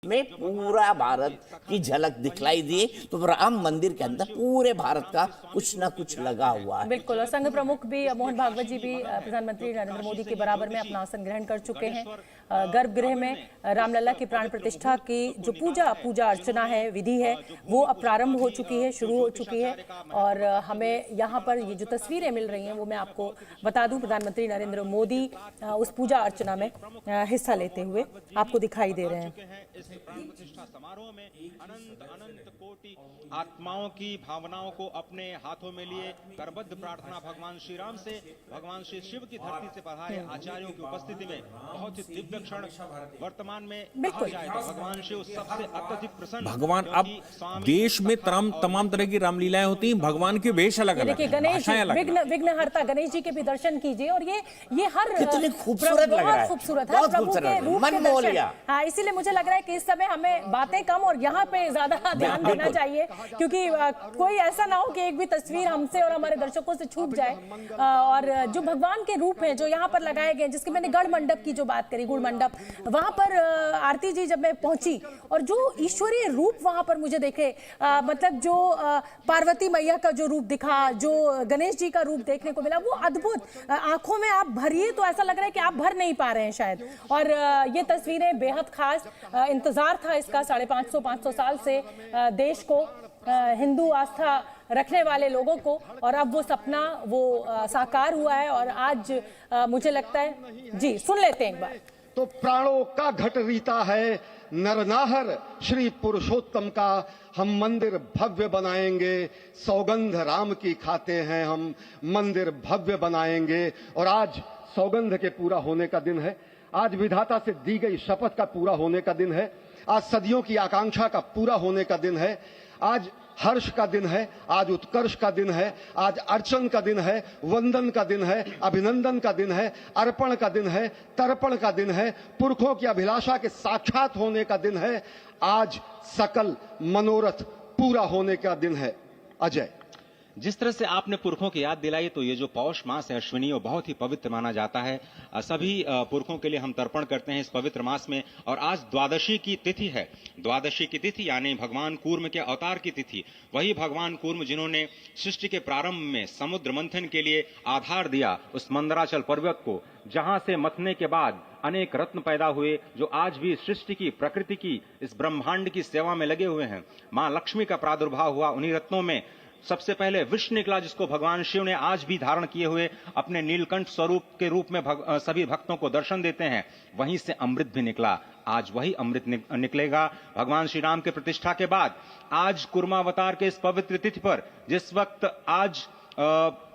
में पूरा भारत की झलक दिखलाई दी। तो राम मंदिर के अंदर पूरे भारत का कुछ ना कुछ लगा हुआ है। बिल्कुल। और संघ प्रमुख भी मोहन भागवत जी भी प्रधानमंत्री नरेंद्र मोदी के बराबर में अपना आसन ग्रहण कर चुके हैं। गर्भगृह में रामलला की प्राण प्रतिष्ठा की जो पूजा अर्चना है, विधि है, वो अब प्रारंभ हो चुकी है, शुरू हो चुकी है। और हमें यहाँ पर ये जो तस्वीरें मिल रही हैं वो मैं आपको बता दूं, प्रधानमंत्री नरेंद्र मोदी उस पूजा अर्चना में हिस्सा लेते हुए आपको दिखाई दे रहे हैं। प्रतिष्ठा समारोह में अनंत अनंत कोटि आत्माओं की भावनाओं को अपने हाथों में लिए करबद्ध प्रार्थना भगवान श्री राम से, भगवान श्री शिव की धरती से पधारे आचार्यों की उपस्थिति में बहुत ही दिव्य क्षण वर्तमान में कहा जाएगा। भगवान शिव सबसे अत्यधिक प्रसन्न। भगवान अब देश में तमाम तरह की रामलीलाएं होती हैं, भगवान के वेश अलग अलग, गणेश विघ्नहर्ता गणेश जी के भी दर्शन कीजिए। और ये हर कितनी खूबसूरत लग रहा है, खूबसूरत है प्रभु के रूप के दर्शन। हाँ, इसीलिए मुझे लग रहा है कि इस समय हमें बातें कम और यहाँ पे ज्यादा ध्यान देना चाहिए, क्योंकि कोई ऐसा ना हो कि एक भी तस्वीर हमसे और हमारे दर्शकों से छूट जाए। और जो भगवान के रूप हैं जो यहाँ पर लगाए गए, जिसके मैंने गढ़ मंडप की जो बात करी, गुड़ मंडप, वहां पर आरती जी जब मैं पहुंची और जो ईश्वरीय रूप वहां पर मुझे देखे, मतलब जो पार्वती मैया का जो रूप दिखा, जो गणेश जी का रूप देखने को मिला, वो अद्भुत। आंखों में आप भरिए तो ऐसा लग रहा है कि आप भर नहीं पा रहे हैं शायद। और ये तस्वीरें बेहद खास, इंतजार था इसका 550 साल से देश को, हिंदू आस्था रखने वाले लोगों को, और अब वो सपना वो साकार हुआ है। और आज मुझे लगता है, जी सुन लेते हैं एक बार। तो प्राणों का घट रीता है नरनाहर श्री पुरुषोत्तम का, हम मंदिर भव्य बनाएंगे, सौगंध राम की खाते हैं हम, मंदिर भव्य बनाएंगे। और आज सौगंध के पूरा होने का दिन है, आज विधाता से दी गई शपथ का पूरा होने का दिन है, आज सदियों की आकांक्षा का पूरा होने का दिन है, आज हर्ष का दिन है, आज उत्कर्ष का दिन है, आज अर्चन का दिन है, वंदन का दिन है, अभिनंदन का दिन है, अर्पण का दिन है, तर्पण का दिन है, पुरखों की अभिलाषा के साक्षात होने का दिन है, आज सकल मनोरथ पूरा होने का दिन है। अजय, जिस तरह से आपने पुरखों की याद दिलाई, तो ये जो पौष मास है अश्विनी, वो बहुत ही पवित्र माना जाता है। सभी पुरखों के लिए हम तर्पण करते हैं इस पवित्र मास में। और आज द्वादशी की तिथि है। द्वादशी की तिथि यानी भगवान कूर्म के अवतार की तिथि। वही भगवान कूर्म जिन्होंने सृष्टि के प्रारंभ में समुद्र मंथन के लिए आधार दिया उस मंदराचल पर्वत को, जहां से मथने के बाद अनेक रत्न पैदा हुए, जो आज भी सृष्टि की, प्रकृति की, इस ब्रह्मांड की सेवा में लगे हुए हैं। मां लक्ष्मी का प्रादुर्भाव हुआ उन्हीं रत्नों में। सबसे पहले विष निकला, जिसको भगवान शिव ने आज भी धारण किए हुए अपने नीलकंठ स्वरूप के रूप में सभी भक्तों को दर्शन देते हैं। वहीं से अमृत भी निकला, आज वही अमृत निकलेगा भगवान श्री राम के प्रतिष्ठा के बाद। आज कुर्मावतार के इस पवित्र तिथि पर, जिस वक्त आज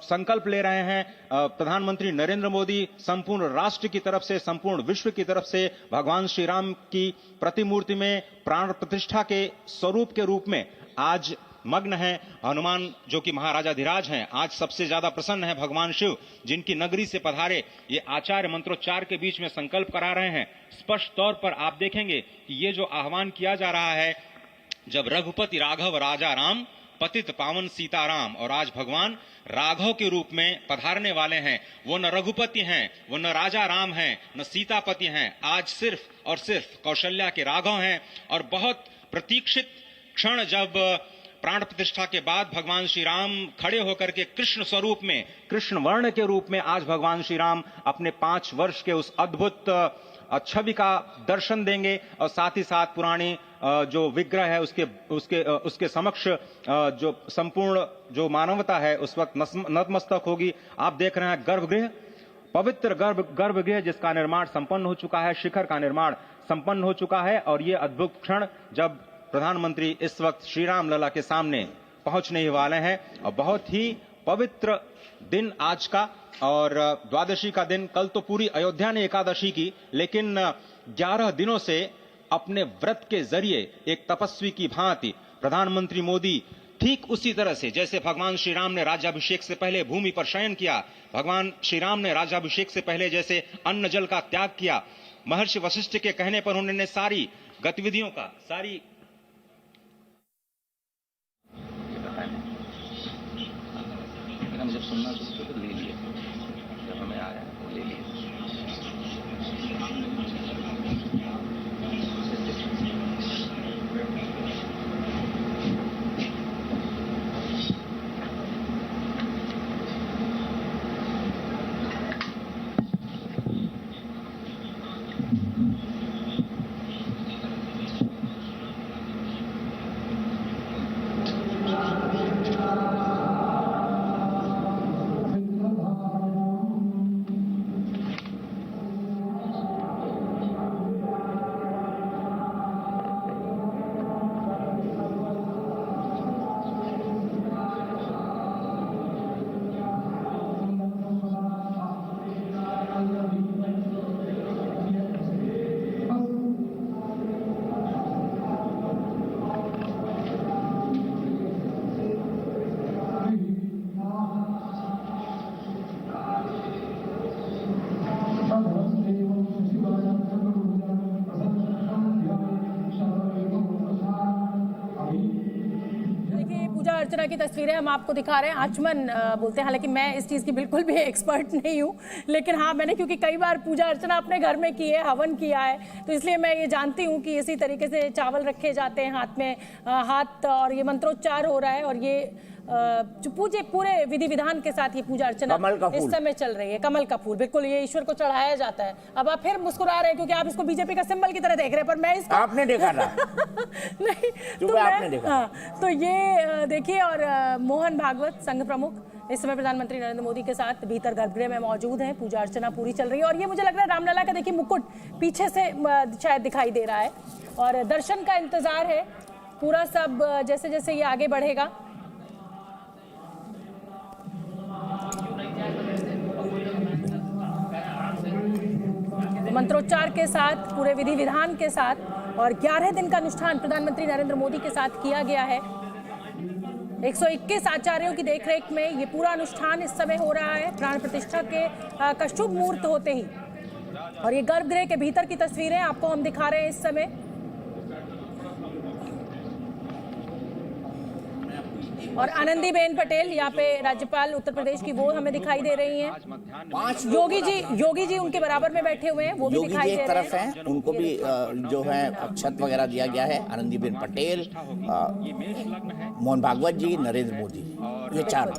संकल्प ले रहे हैं प्रधानमंत्री नरेंद्र मोदी, संपूर्ण राष्ट्र की तरफ से, संपूर्ण विश्व की तरफ से, भगवान श्री राम की प्रतिमूर्ति में प्राण प्रतिष्ठा के स्वरूप के रूप में आज मग्न है। हनुमान जो कि महाराजाधिराज हैं, आज सबसे ज्यादा प्रसन्न है भगवान शिव, जिनकी नगरी से पधारे ये आचार्य मंत्रोच्चार के बीच में संकल्प करा रहे हैं। स्पष्ट तौर पर आप देखेंगे कि ये जो आह्वान किया जा रहा है, जब रघुपति राघव राजा राम, पतित पावन सीताराम, और आज भगवान राघव के रूप में पधारने वाले हैं। वो न रघुपति हैं, वो न राजा राम हैं, न सीतापति हैं, आज सिर्फ और सिर्फ कौशल्या के राघव हैं। और बहुत प्रतीक्षित क्षण, जब प्राण प्रतिष्ठा के बाद भगवान श्री राम खड़े होकर के कृष्ण स्वरूप में, कृष्ण वर्ण के रूप में आज भगवान श्री राम अपने 5 वर्ष के उस अद्भुत छवि का दर्शन देंगे। और साथ ही साथ पुरानी जो विग्रह है उसके समक्ष जो संपूर्ण जो मानवता है उस वक्त नतमस्तक होगी। आप देख रहे हैं गर्भगृह, पवित्र गर्भगृह जिसका निर्माण संपन्न हो चुका है, शिखर का निर्माण संपन्न हो चुका है। और ये अद्भुत क्षण जब प्रधानमंत्री इस वक्त श्री राम लला के सामने पहुंचने वाले हैं। और बहुत ही पवित्र दिन आज का, और द्वादशी का दिन। कल तो पूरी अयोध्या ने एकादशी की, लेकिन 11 दिनों से अपने व्रत के जरिए एक तपस्वी की भांति प्रधानमंत्री मोदी ठीक उसी तरह से, जैसे भगवान श्री राम ने राज्याभिषेक से पहले भूमि पर शयन किया, भगवान श्री राम ने राज्याभिषेक से पहले जैसे अन्न जल का त्याग किया, महर्षि वशिष्ठ के कहने पर उन्होंने सारी गतिविधियों का, सारी जब सुनना शुरू किया तो ले लिया, जब हमें आया तो ले लिया। अर्चना की तस्वीरें हम आपको दिखा रहे हैं। आचमन बोलते हैं, हालांकि मैं इस चीज़ की बिल्कुल भी एक्सपर्ट नहीं हूँ, लेकिन हाँ मैंने क्योंकि कई बार पूजा अर्चना अपने घर में की है, हवन किया है, तो इसलिए मैं ये जानती हूँ कि इसी तरीके से चावल रखे जाते हैं हाथ में, हाथ और ये मंत्रोच्चार हो रहा है और ये जो पूरे विधि विधान के साथ ये पूजा अर्चना इस समय चल रही है। कमल का फूल बिल्कुल ये ईश्वर को चढ़ाया जाता है। अब आप फिर मुस्कुरा रहे हैं क्योंकि आप इसको बीजेपी का सिंबल की तरह देख रहे हैं, पर मैं इसको आपने देखा ना नहीं तो आपने देखा। हाँ, तो ये देखिए, और मोहन भागवत संघ प्रमुख इस समय प्रधानमंत्री नरेंद्र मोदी के साथ भीतर गर्भगृह में मौजूद हैं। पूजा अर्चना पूरी चल रही है और ये मुझे लग रहा है रामलला का देखिए मुकुट पीछे से शायद दिखाई दे रहा है और दर्शन का इंतजार है पूरा। सब जैसे जैसे ये आगे बढ़ेगा मंत्रोच्चार के साथ, पूरे विधि विधान के साथ, और 11 दिन का अनुष्ठान प्रधानमंत्री नरेंद्र मोदी के साथ किया गया है। 121 आचार्यों की देखरेख में ये पूरा अनुष्ठान इस समय हो रहा है प्राण प्रतिष्ठा का शुभ मुहूर्त होते ही। और ये गर्भगृह के भीतर की तस्वीरें आपको हम दिखा रहे हैं इस समय। और आनंदीबेन पटेल यहाँ पे राज्यपाल उत्तर प्रदेश की, वो हमें दिखाई दे रही हैं। योगी जी उनके बराबर में बैठे हुए हैं, वो भी दिखाई दे रहे हैं। उनको भी जो है अक्षत वगैरह दिया गया है। आनंदीबेन पटेल, मोहन भागवत जी, नरेंद्र मोदी, ये चारों।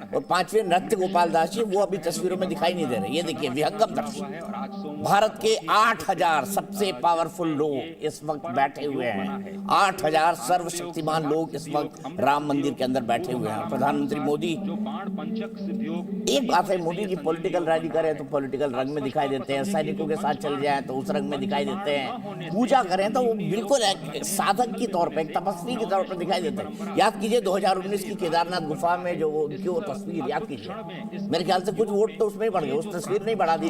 और पांचवें नृत्य गोपाल दास जी, वो अभी तस्वीरों में दिखाई नहीं दे रहे। ये देखिए विहंगम दर्शन। भारत के 8000 सबसे पावरफुल लोग इस वक्त बैठे हुए हैं। 8000 सर्वशक्तिमान लोग इस वक्त राम मंदिर के अंदर बैठे हुए हैं। प्रधानमंत्री मोदी, एक बात है, मोदी जी पॉलिटिकल रैली करें तो पॉलिटिकल रंग में दिखाई देते हैं, सैनिकों के साथ चले जाएं तो उस रंग में दिखाई देते हैं, पूजा करें तो वो बिल्कुल एक साधक की तौर पे, एक तपस्वी के तौर पे दिखाई देते हैं। याद कीजिए 2019 की केदारनाथ गुफा में जो उनकी वो तस्वीर याद कीजिए, मेरे ख्याल से कुछ वोट तो उसमें ही बढ़ गए, उस तस्वीर नहीं बढ़ा दी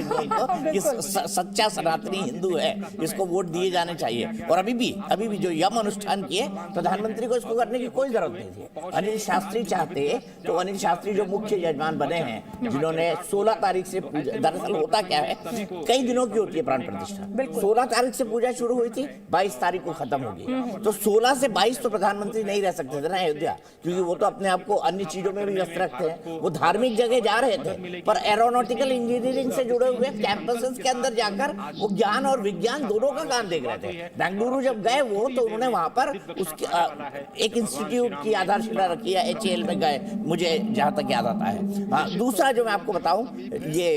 कि सच्चा सनातनी हिंदू है, इसको वोट दिए जाने चाहिए। और अभी भी जो यम अनुष्ठान किए, प्रधानमंत्री को इसको करने की कोई जरूरत नहीं थी। अनिल शास्त्री चाहते तो अनिल शास्त्री जो मुख्य यजमान बने हैं, जिन्होंने 16 तारीख से पूजा, दरअसल होता क्या है, कई दिनों की होती है प्राण प्रतिष्ठा। 16 तारीख से पूजा शुरू हुई थी, 22 तारीख को खत्म होगी। तो 16 से 22 तो प्रधानमंत्री नहीं रह सकते थे ना अयोध्या, क्योंकि वो तो अपने आप को अन्य चीजों में भी व्यस्त रखते हैं। वो धार्मिक जगह जा रहे थे, पर एरोनॉटिकल इंजीनियरिंग से जुड़े हुए कैंपसेस के अंदर जाकर वो ज्ञान और विज्ञान दोनों का काम देख रहे थे। बेंगलुरु जब गए वो, तो उन्होंने वहां पर उसके एक इंस्टीट्यूट की आधारशिला रखी है, HAL में गए, मुझे जहां तक याद आता है। दूसरा जो मैं आपको बताऊं, ये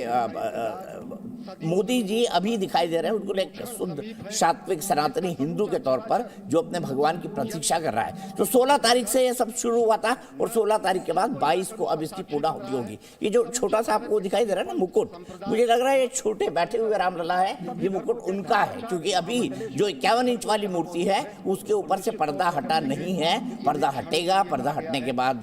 मोदी जी अभी दिखाई दे रहे हैं, उनको एक शुद्ध सात्विक सनातनी हिंदू के तौर पर जो अपने भगवान की प्रतीक्षा कर रहा है। तो 16 तारीख से ये सब शुरू हुआ था और 16 तारीख के बाद 22 को अब इसकी पूर्णाहुति होगी। ये जो छोटा सा आपको दिखाई दे रहा है ना मुकुट, मुझे लग रहा है ये छोटे बैठे हुए रामलला है, ये मुकुट उनका है, क्योंकि अभी जो 51 इंच वाली मूर्ति है उसके ऊपर से पर्दा हटा नहीं है। पर्दा हटेगा, पर्दा हटने के बाद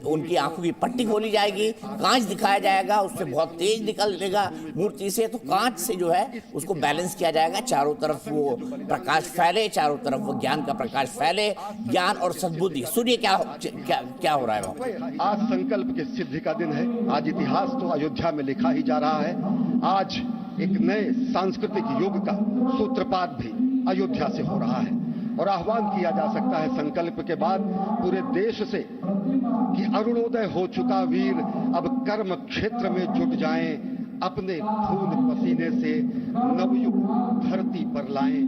उनकी आंखों की पट्टी खोली जाएगी, कांच दिखाया जाएगा, उससे बहुत तेज निकल मूर्ति से, तो कांच से जो है उसको बैलेंस किया जाएगा, चारों तरफ वो प्रकाश फैले, चारों तरफ वो ज्ञान का प्रकाश फैले, ज्ञान और सद्बुद्धि। सुनिए क्या हो रहा है वहाँ। आज संकल्प की सिद्धि का दिन है। आज इतिहास तो अयोध्या में लिखा ही जा रहा है। आज एक नए सांस्कृतिक युग का सूत्रपात भी अयोध्या से हो रहा है और आह्वान किया जा सकता है संकल्प के बाद पूरे देश से कि अरुणोदय हो चुका वीर, अब कर्म क्षेत्र में जुट जाएं, अपने खून पसीने से नवयुग धरती पर लाएं।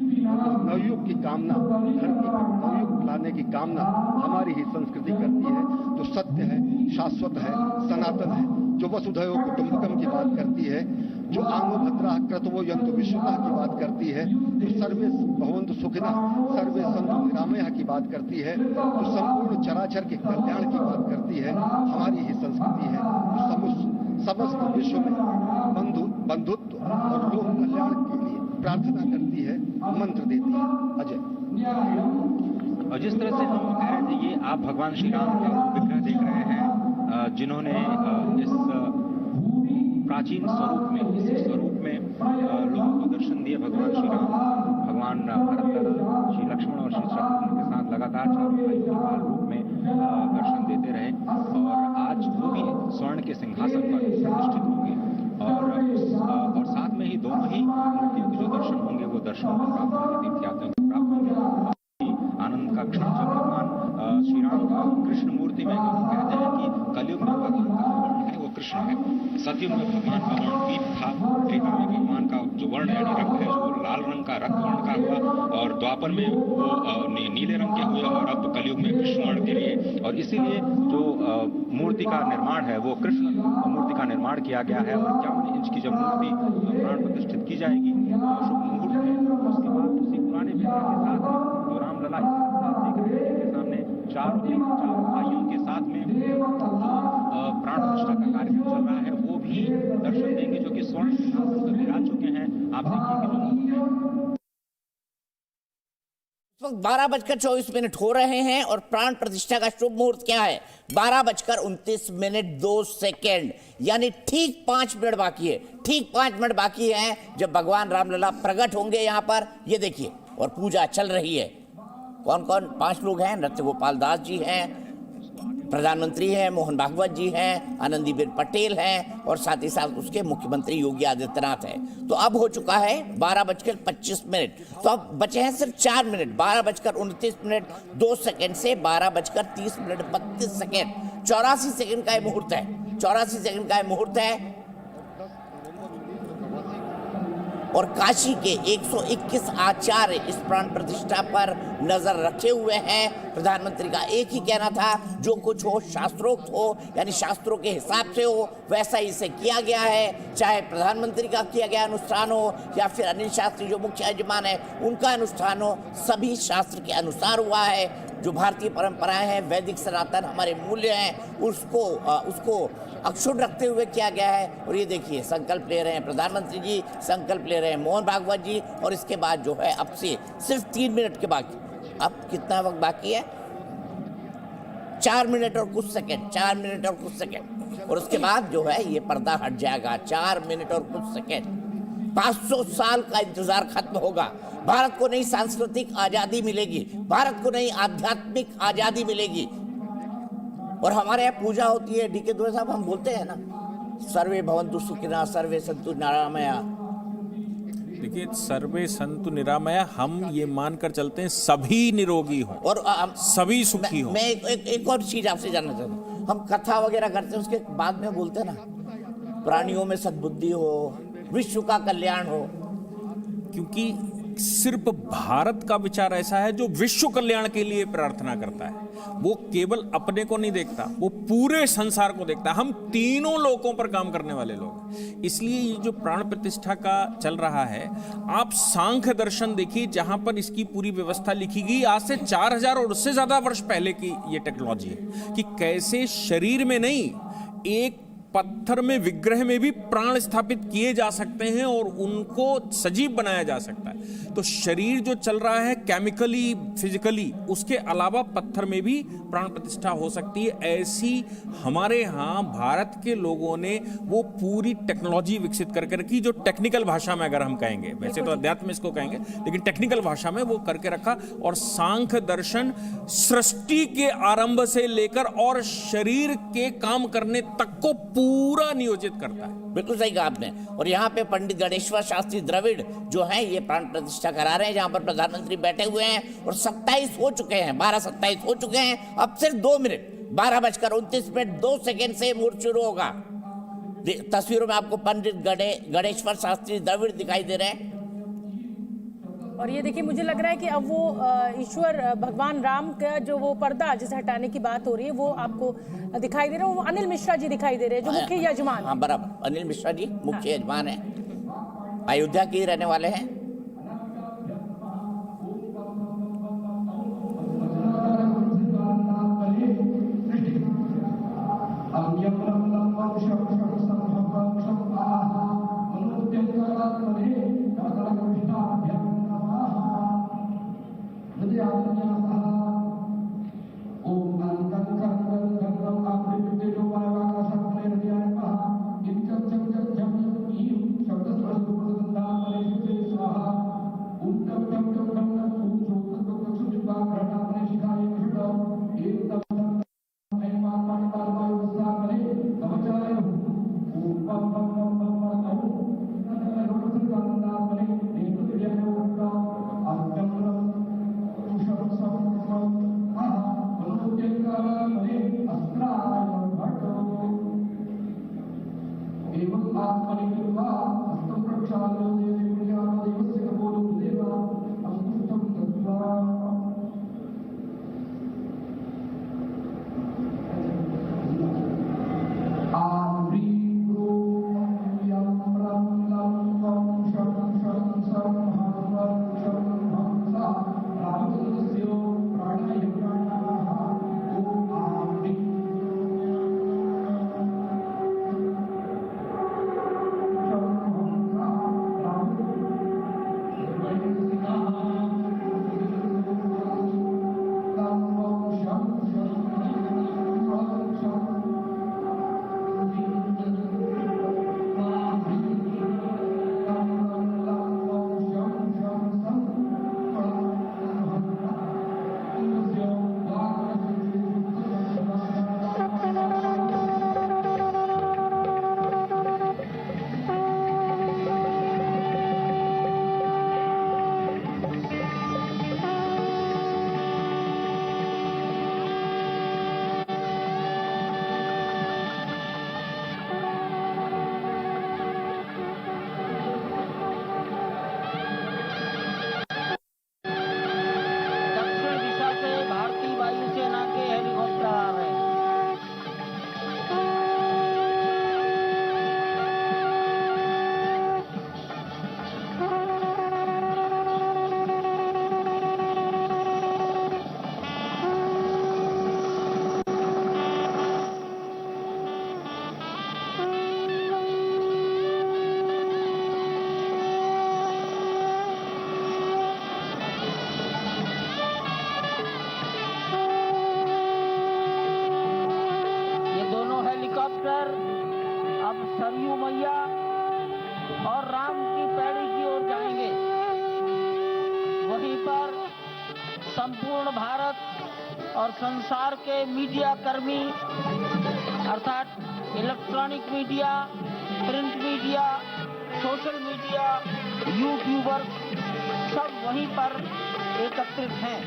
नवयुग की कामना, धरती पर नवयुग लाने की कामना हमारी ही संस्कृति करती है, जो सत्य है, शाश्वत है, सनातन है, जो वसुधैव कुटुंबकम की बात करती है, जो आंगो भद्रा क्रतवो यंतु विश्वतः की बात करती है, जो सर्वे भवन्तु सुखिनः सर्वे सन्तु निरामयः की बात करती है, जो संपूर्ण चराचर के कल्याण की बात करती है, हमारी ही संस्कृति है, जो समस्त विश्व में बंधुत्व और लोक कल्याण के लिए प्रार्थना करती है, मंत्र देती है। अजय, और जिस तरह से हम ये आप भगवान श्री राम का विग्रह देख रहे हैं, जिन्होंने इस प्राचीन स्वरूप में, इस स्वरूप में लोगों को दर्शन दिए। भगवान श्री राम, भगवान भरत, श्री लक्ष्मण और श्री शत्रुघ्न के साथ लगातार चारों भाइयों के काल रूप में दर्शन देते रहे और आज वो भी स्वर्ण के सिंहासन पर प्रतिष्ठित होंगे और साथ में ही दोनों ही मूर्तियों के जो दर्शन होंगे वो दर्शन को प्राप्त होंगे, तीर्थयात्रियों को प्राप्त होंगे। आनंद का क्षण जब भगवान श्री राम स्थिति में हम कहते हैं कि कलयुग में भगवान का वर्ण है वो कृष्ण है, सतयुग में भगवान का वर्ण दीप था, त्रेता में भगवान का जो वर्ण यानी रंग है जो लाल रंग का रक्त वर्ण का हुआ, और द्वापर में वो नीले रंग के हुए, और अब कलयुग में कृष्ण वर्ण के लिए। और इसीलिए जो मूर्ति का निर्माण है वो कृष्ण मूर्ति का निर्माण किया गया है। और 51 इंच की जब मूर्ति प्राण प्रतिष्ठित की जाएगी शुभ मुहूर्त है, उसके बाद उसी पुराने विग्रह के साथ जो रामलला देख रहे हैं के सामने चारों भाइयों के साथ में प्राण प्रतिष्ठा का कार्यक्रम चल रहा है, वो भी दर्शन देंगे, जो कि स्वर्ण सिंहासन पर विराज चुके हैं। आप देखिए कि लोग इस वक्त 12:24 हो रहे हैं और प्राण प्रतिष्ठा का शुभ मुहूर्त क्या है? 12:29 यानी ठीक 5 मिनट बाकी है। ठीक 5 मिनट बाकी है जब भगवान रामलला प्रकट होंगे यहाँ पर। ये देखिए, और पूजा चल रही है। कौन कौन 5 लोग हैं? नृत्य गोपाल दास जी हैं, प्रधानमंत्री हैं, मोहन भागवत जी हैं, आनंदीबेन पटेल हैं, और साथ ही साथ उसके मुख्यमंत्री योगी आदित्यनाथ हैं। तो अब हो चुका है 12:25। तो अब बचे हैं सिर्फ 4 मिनट। 12:29 2 सेकंड से 12:30 32 सेकंड, 84 सेकंड का ये मुहूर्त है। 84 सेकंड का ये मुहूर्त है। और काशी के 121 आचार्य इस प्राण प्रतिष्ठा पर नजर रखे हुए हैं। प्रधानमंत्री का एक ही कहना था, जो कुछ हो शास्त्रोक्त हो, यानी शास्त्रों के हिसाब से हो, वैसा ही इसे किया गया है। चाहे प्रधानमंत्री का किया गया अनुष्ठान हो या फिर अनिल शास्त्री जो मुख्य यजमान है उनका अनुष्ठान हो, सभी शास्त्र के अनुसार हुआ है। जो भारतीय परंपराएं हैं, वैदिक सनातन हमारे मूल्य हैं, उसको अक्षुण्ण रखते हुए किया गया है। और ये देखिए, संकल्प ले रहे हैं प्रधानमंत्री जी, संकल्प ले रहे हैं मोहन भागवत जी, और इसके बाद जो है अब से सिर्फ 3 मिनट के बाकी। अब कितना वक्त बाकी है? 4 मिनट और कुछ सेकंड, 4 मिनट और कुछ सेकंड, और उसके बाद जो है ये पर्दा हट जाएगा। 4 मिनट और कुछ सेकंड। 500 साल का इंतजार खत्म होगा। भारत को नई सांस्कृतिक आजादी मिलेगी, भारत को नई आध्यात्मिक आजादी मिलेगी। और हमारे यहाँ पूजा होती है, डीके दुबे साहब, हम बोलते हैं ना, सर्वे भवन्तु सुखिनः सर्वे सन्तु निरामया। देखिए, सर्वे संतु निरामया, हम ये मानकर चलते हैं सभी निरोगी हों और सभी सुखी हों। मैं एक और चीज आपसे जानना चाहता हूँ। हम कथा वगैरह करते हैं, उसके बाद में बोलते हैं ना, प्राणियों में सद्बुद्धि हो, विश्व का कल्याण हो। क्योंकि सिर्फ भारत का विचार ऐसा है जो विश्व कल्याण के लिए प्रार्थना करता है। वो केवल अपने को नहीं देखता, वो पूरे संसार को देखता है। हम तीनों लोकों पर काम करने वाले लोग। इसलिए ये जो प्राण प्रतिष्ठा का चल रहा है, आप सांख्य दर्शन देखिए, जहां पर इसकी पूरी व्यवस्था लिखी गई आज से 4000 और उससे ज्यादा वर्ष पहले की ये टेक्नोलॉजी है कि कैसे शरीर में नहीं, एक पत्थर में, विग्रह में भी प्राण स्थापित किए जा सकते हैं और उनको सजीव बनाया जा सकता है। तो शरीर जो चल रहा है केमिकली, फिजिकली, उसके अलावा पत्थर में भी प्राण प्रतिष्ठा हो सकती है। ऐसी हमारे यहाँ भारत के लोगों ने वो पूरी टेक्नोलॉजी विकसित करके रखी, जो टेक्निकल भाषा में अगर हम कहेंगे, वैसे तो अध्यात्म इसको कहेंगे, लेकिन टेक्निकल भाषा में वो करके रखा। और सांख्य दर्शन सृष्टि के आरंभ से लेकर और शरीर के काम करने तक को पूरा नियोजित करता है। बिल्कुल सही कहा आपने। और यहाँ पे पंडित गणेश्वर शास्त्री द्रविड़ जो हैं, ये प्राण प्रतिष्ठा करा रहे हैं, जहाँ पर प्रधानमंत्री बैठे हुए हैं। और 27 हो चुके हैं, 12:27 हो चुके हैं। अब सिर्फ 2 मिनट, 12:29 2 सेकंड से मुहूर्त शुरू होगा। तस्वीरों में आपको पंडित गणेश्वर शास्त्री द्रविड़ दिखाई दे रहे हैं। और ये देखिए, मुझे लग रहा है कि अब वो ईश्वर भगवान राम का जो वो पर्दा जिसे हटाने की बात हो रही है, वो आपको दिखाई दे रहा है। वो अनिल मिश्रा जी दिखाई दे रहे हैं, जो मुख्य यजमान। हाँ, बराबर, अनिल मिश्रा जी मुख्य यजमान है, अयोध्या के रहने वाले हैं। दक्षिण दिशा से भारतीय वायुसेना के हेलीकॉप्टर आ रहे हैं। ये दोनों हेलीकॉप्टर अब सरयू मैया और राम की पैड़ी की ओर जाएंगे। वहीं पर संपूर्ण भारत और संसार के मीडिया कर्मी अर्थात electronic media, print media, social media, YouTuber सब वहीं पर एकत्रित हैं।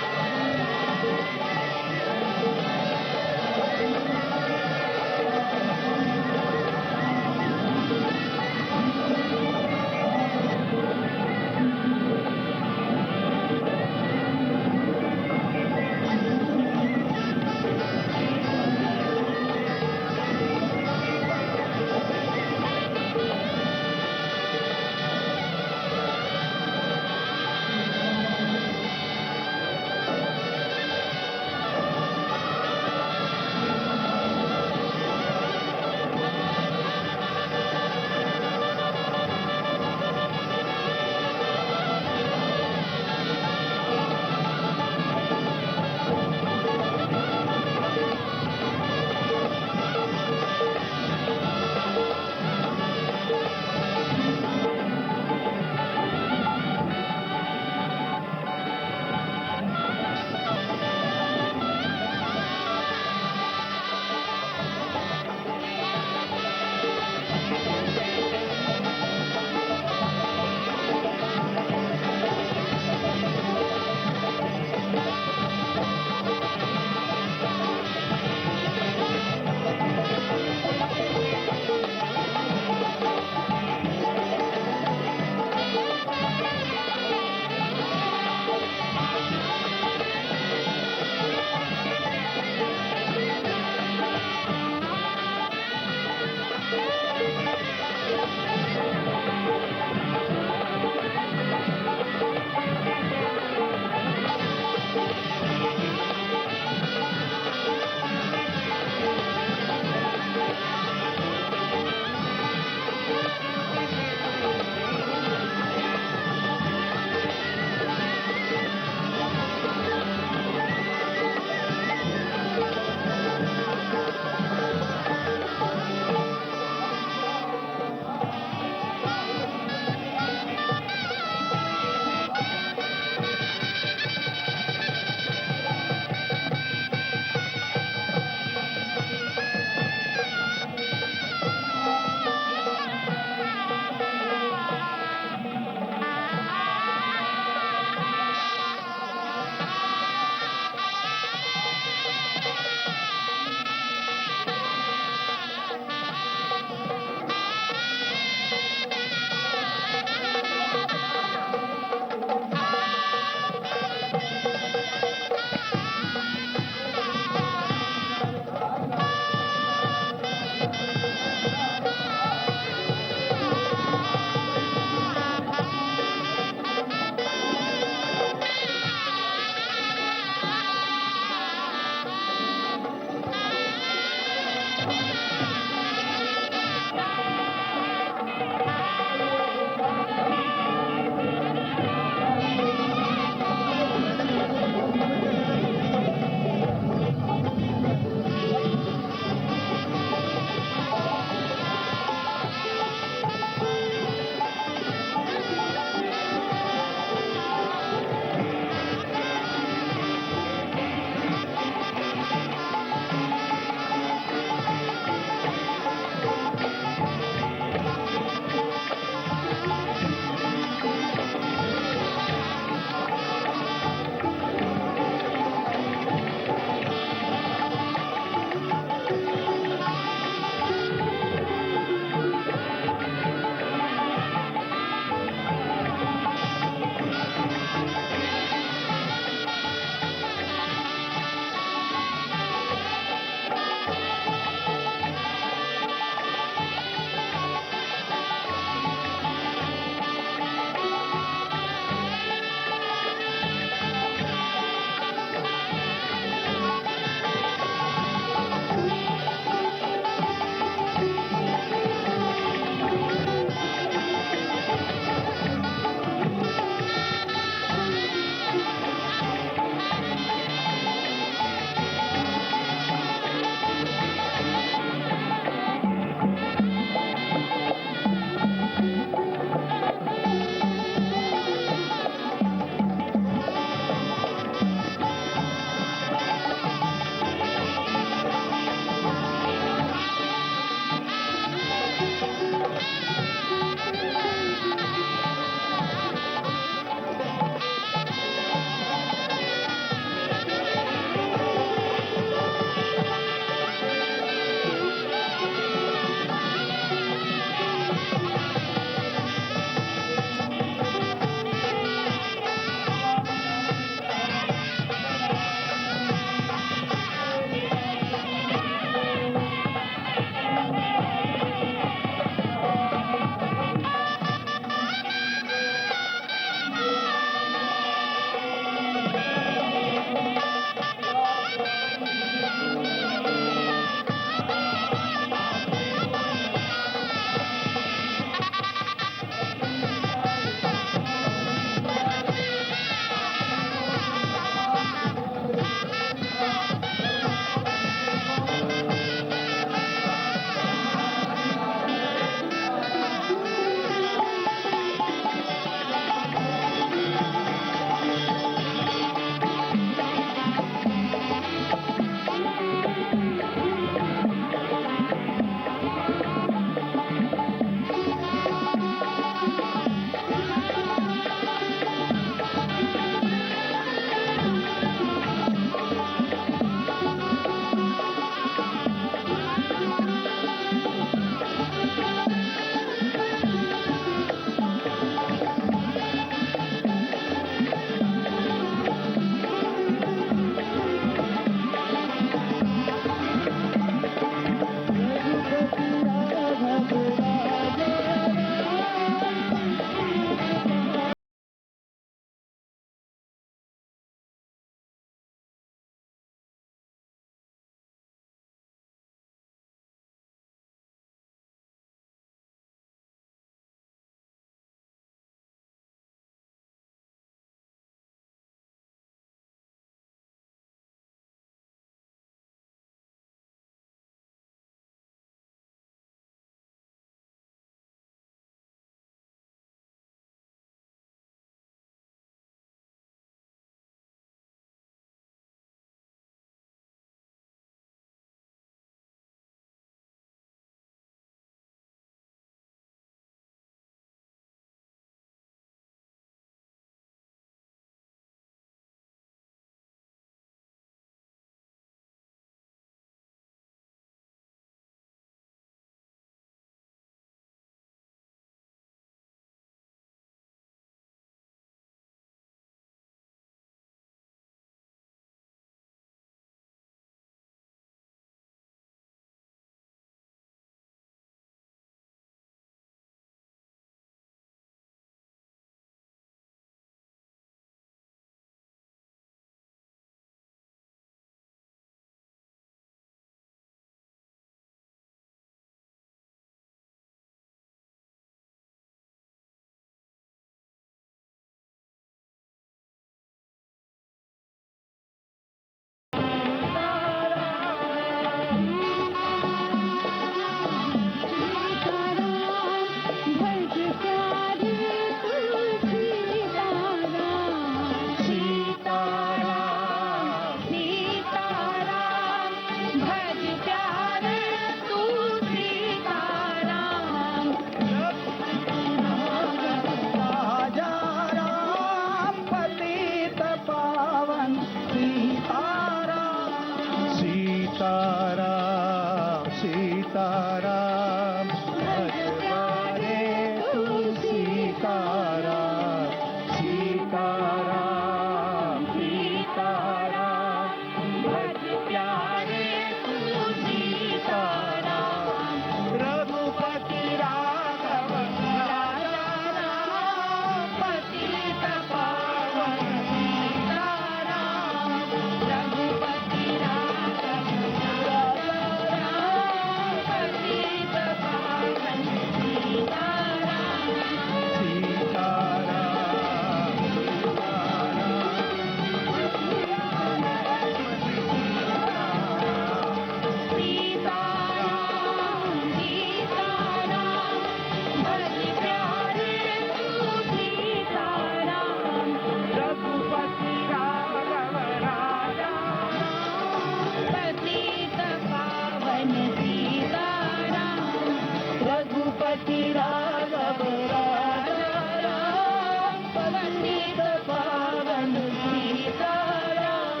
रघुपति राघव राजा राम पतित पावन सीताराम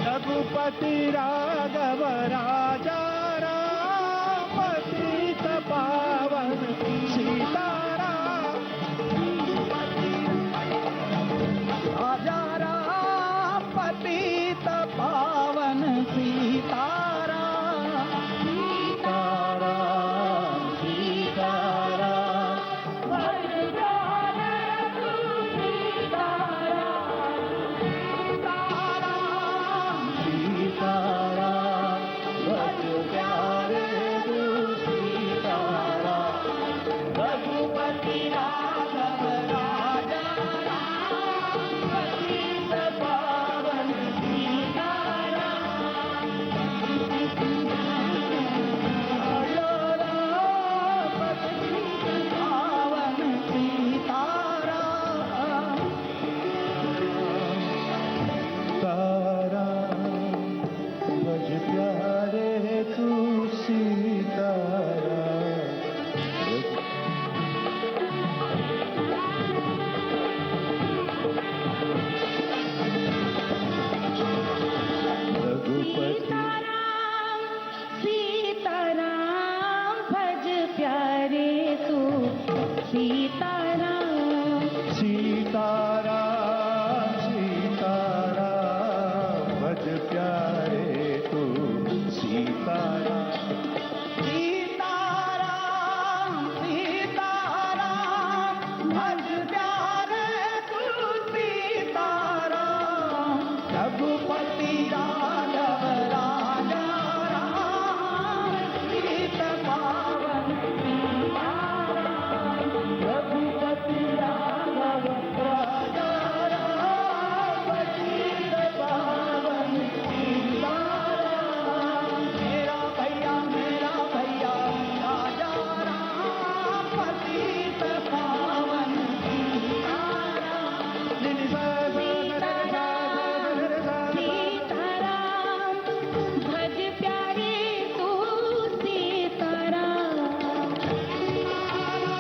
रघुपति राघव राजा राम पतित पावन सीताराम राजा राम पतित पावन सीताराम सीताराम सीताराम भज प्यारे तू सीताराम सीताराम भज प्यारे तू सीताराम रघुपति राघव राजा राम पतित पावन सीताराम राजा राम पतित पावन सीताराम भज प्यारे तू सीताराम रघुपति सीताराम भज प्यारे तू सीता